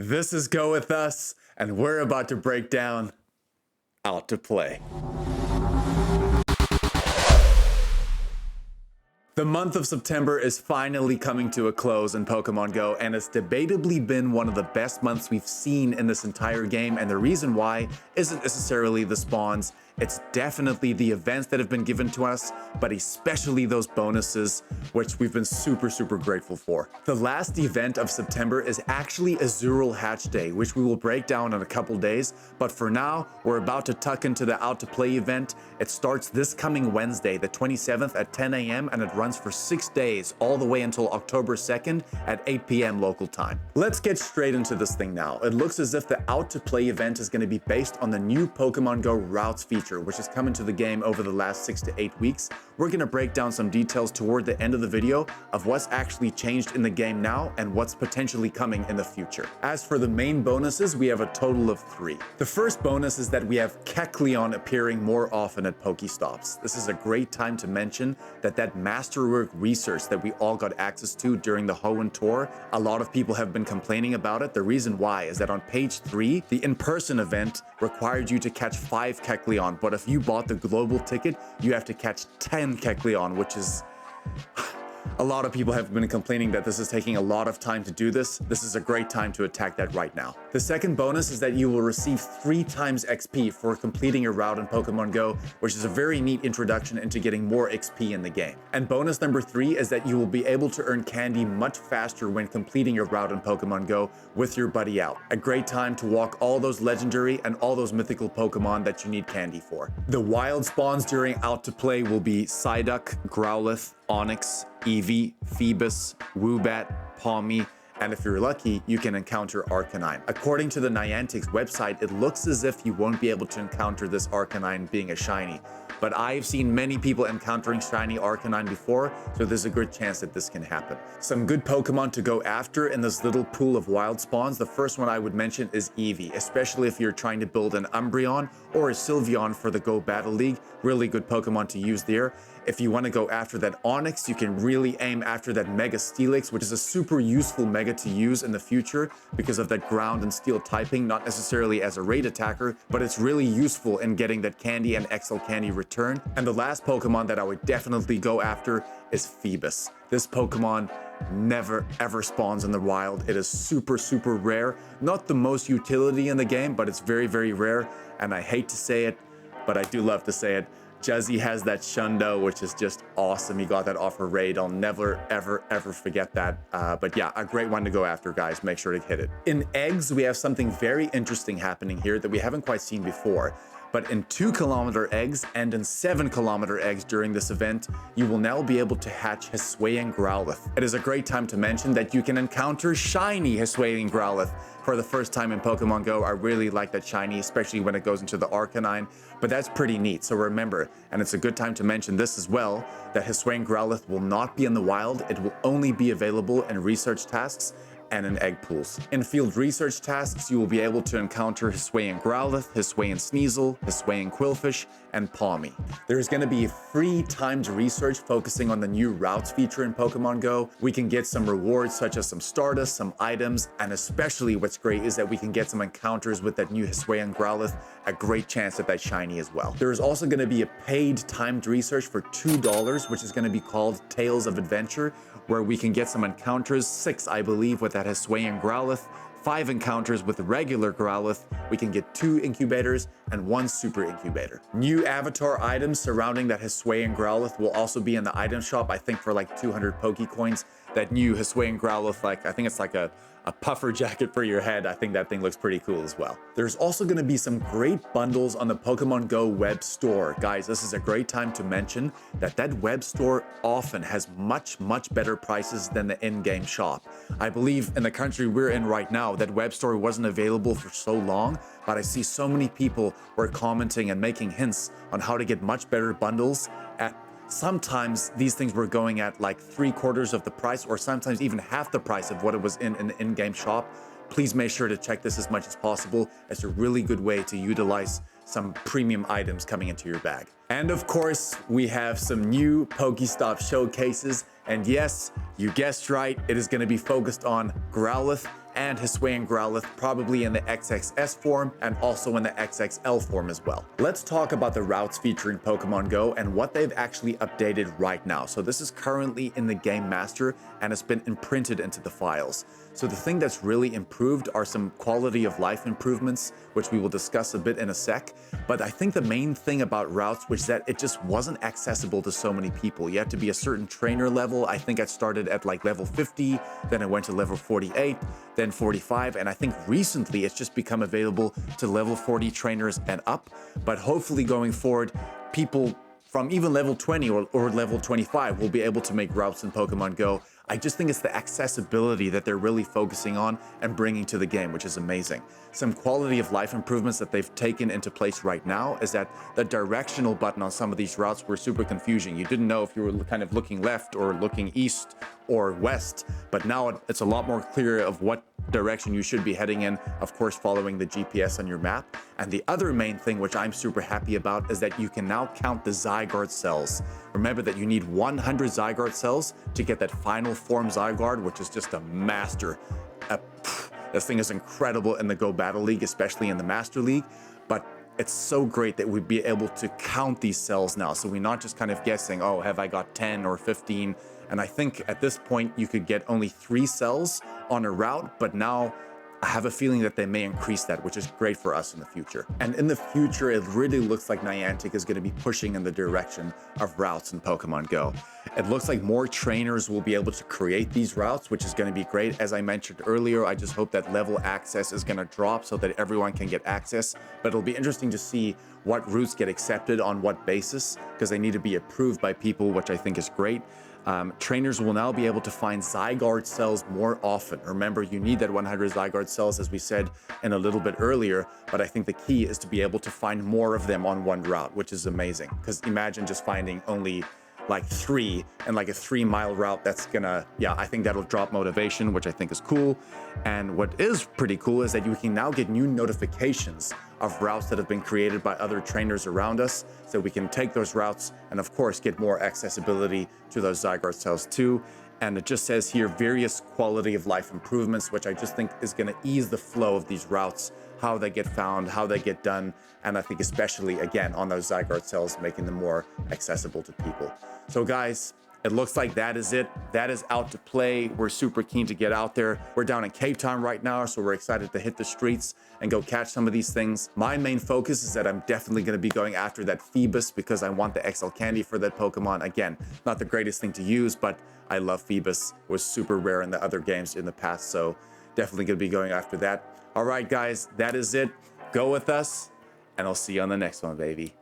This is Go With Us, and we're about to break down Out to Play. The month of September is finally coming to a close in Pokémon GO, and it's debatably been one of the best months we've seen in this entire game, and the reason why isn't necessarily the spawns, it's definitely the events that have been given to us, but especially those bonuses, which we've been super grateful for. The last event of September is actually Azurill Hatch Day, which we will break down in a couple days, but for now, we're about to tuck into the Out to Play event. It starts this coming Wednesday, the 27th at 10 a.m. and it runs for 6 days, all the way until October 2nd at 8 p.m. local time. Let's get straight into this thing now. It looks as if the Out to Play event is going to be based on the new Pokémon GO routes feature, which has come into the game over the last 6 to 8 weeks. We're going to break down some details toward the end of the video of what's actually changed in the game now and what's potentially coming in the future. As for the main bonuses, we have a total of 3. The first bonus is that we have Kecleon appearing more often at Pokestops. This is a great time to mention that Masterwork research that we all got access to during the Hoenn tour, a lot of people have been complaining about it. The reason why is that on page 3, the in-person event required you to catch 5 Kecleon, but if you bought the global ticket, you have to catch 10 Kecleon, which is... A lot of people have been complaining that this is taking a lot of time to do this. This is a great time to attack that right now. The second bonus is that you will receive 3 times XP for completing your route in Pokemon GO, which is a very neat introduction into getting more XP in the game. And bonus number 3 is that you will be able to earn candy much faster when completing your route in Pokemon GO with your buddy out. A great time to walk all those legendary and all those mythical Pokemon that you need candy for. The wild spawns during Out to Play will be Psyduck, Growlithe, Onix, Eevee, Phoebus, Woobat, Pawmi, and if you're lucky, you can encounter Arcanine. According to the Niantic's website, it looks as if you won't be able to encounter this Arcanine being a shiny, but I've seen many people encountering shiny Arcanine before, so there's a good chance that this can happen. Some good Pokemon to go after in this little pool of wild spawns. The first one I would mention is Eevee, especially if you're trying to build an Umbreon or a Sylveon for the Go Battle League. Really good Pokemon to use there. If you want to go after that Onix, you can really aim after that Mega Steelix, which is a super useful Mega to use in the future because of that ground and steel typing, not necessarily as a raid attacker, but it's really useful in getting that candy and XL candy return. And the last Pokemon that I would definitely go after is Phoebus. This Pokemon never ever spawns in the wild. It is super rare. Not the most utility in the game, but it's very rare. And I hate to say it, but I do love to say it. Juzzy has that Shundo, which is just awesome. He got that off a raid. I'll never, ever forget that. But yeah, a great one to go after, guys. Make sure to hit it. In eggs, we have something very interesting happening here that we haven't quite seen before. But in 2-kilometer eggs and in 7-kilometer eggs during this event, you will now be able to hatch Hisuian Growlithe. It is a great time to mention that you can encounter shiny Hisuian Growlithe for the first time in Pokemon GO. I really like that shiny, especially when it goes into the Arcanine, but that's pretty neat. So remember, and it's a good time to mention this as well, that Hisuian Growlithe will not be in the wild. It will only be available in research tasks and in egg pools. In field research tasks, you will be able to encounter Hisuian Growlithe, Hisuian Sneasel, Hisuian Quillfish, and Pawmi. There's going to be free timed research focusing on the new routes feature in Pokemon GO. We can get some rewards such as some Stardust, some items, and especially what's great is that we can get some encounters with that new Hisuian Growlithe, a great chance at that shiny as well. There is also going to be a paid timed research for $2, which is going to be called Tales of Adventure, where we can get some encounters, 6 I believe, with that Hisuian Growlithe, 5 encounters with the regular Growlithe, we can get 2 incubators and 1 super incubator. New avatar items surrounding that Hisuian Growlithe will also be in the item shop, I think for like 200 Pokecoins. That new Hisuian Growlithe, like I think it's like a puffer jacket for your head. I think that thing looks pretty cool as well. There's also going to be some great bundles on the Pokemon GO web store. Guys, this is a great time to mention that web store often has much better prices than the in-game shop. I believe in the country we're in right now, that web store wasn't available for so long, but I see so many people were commenting and making hints on how to get much better bundles at sometimes these things were going at like 3/4 of the price or sometimes even half the price of what it was in an in-game shop. Please make sure to check this as much as possible. It's a really good way to utilize some premium items coming into your bag. And of course, we have some new Pokestop showcases. And yes, you guessed right, it is going to be focused on Growlithe and Hisuian Growlithe probably in the XXS form and also in the XXL form as well. Let's talk about the routes featuring Pokemon Go and what they've actually updated right now. So this is currently in the Game Master and it's been imprinted into the files. So the thing that's really improved are some quality of life improvements, which we will discuss a bit in a sec. But I think the main thing about routes was that it just wasn't accessible to so many people. You had to be a certain trainer level. I think I started at like level 50, then I went to level 48, then 45, and I think recently it's just become available to level 40 trainers and up. But hopefully going forward, people from even level 20 or level 25 will be able to make routes in Pokemon Go. I just think it's the accessibility that they're really focusing on and bringing to the game, which is amazing. Some quality of life improvements that they've taken into place right now is that the directional button on some of these routes were super confusing. You didn't know if you were kind of looking left or looking east or west, but now it's a lot more clear of what direction you should be heading in, of course following the GPS on your map. And the other main thing, which I'm super happy about, is that you can now count the Zygarde Cells. Remember that you need 100 Zygarde Cells to get that final form Zygarde, which is just a master. This thing is incredible in the Go Battle League, especially in the Master League, but it's so great that we'd be able to count these cells now. So we're not just kind of guessing, oh, have I got 10 or 15? And I think at this point you could get only 3 cells on a route, but now I have a feeling that they may increase that, which is great for us in the future. And in the future, it really looks like Niantic is going to be pushing in the direction of routes in Pokemon Go. It looks like more trainers will be able to create these routes, which is going to be great. As I mentioned earlier, I just hope that level access is going to drop so that everyone can get access. But it'll be interesting to see what routes get accepted on what basis, because they need to be approved by people, which I think is great. Trainers will now be able to find Zygarde Cells more often. Remember, you need that 100 Zygarde Cells, as we said in a little bit earlier, but I think the key is to be able to find more of them on one route, which is amazing. Because imagine just finding only like 3 and like a 3-mile route. That's gonna, yeah, I think that'll drop motivation, which I think is cool. And what is pretty cool is that you can now get new notifications of routes that have been created by other trainers around us, so we can take those routes and of course get more accessibility to those Zygarde Cells too. And it just says here various quality of life improvements, which I just think is going to ease the flow of these routes, how they get found, how they get done, and I think especially again on those Zygarde Cells, making them more accessible to people. So guys, it looks like that is it. That is out to play. We're super keen to get out there. We're down in Cape Town right now, so we're excited to hit the streets and go catch some of these things. My main focus is that I'm definitely going to be going after that Phoebus because I want the XL candy for that Pokemon. Again, not the greatest thing to use, but I love Phoebus. It was super rare in the other games in the past, so definitely going to be going after that. All right, guys, that is it. Go with us, and I'll see you on the next one, baby.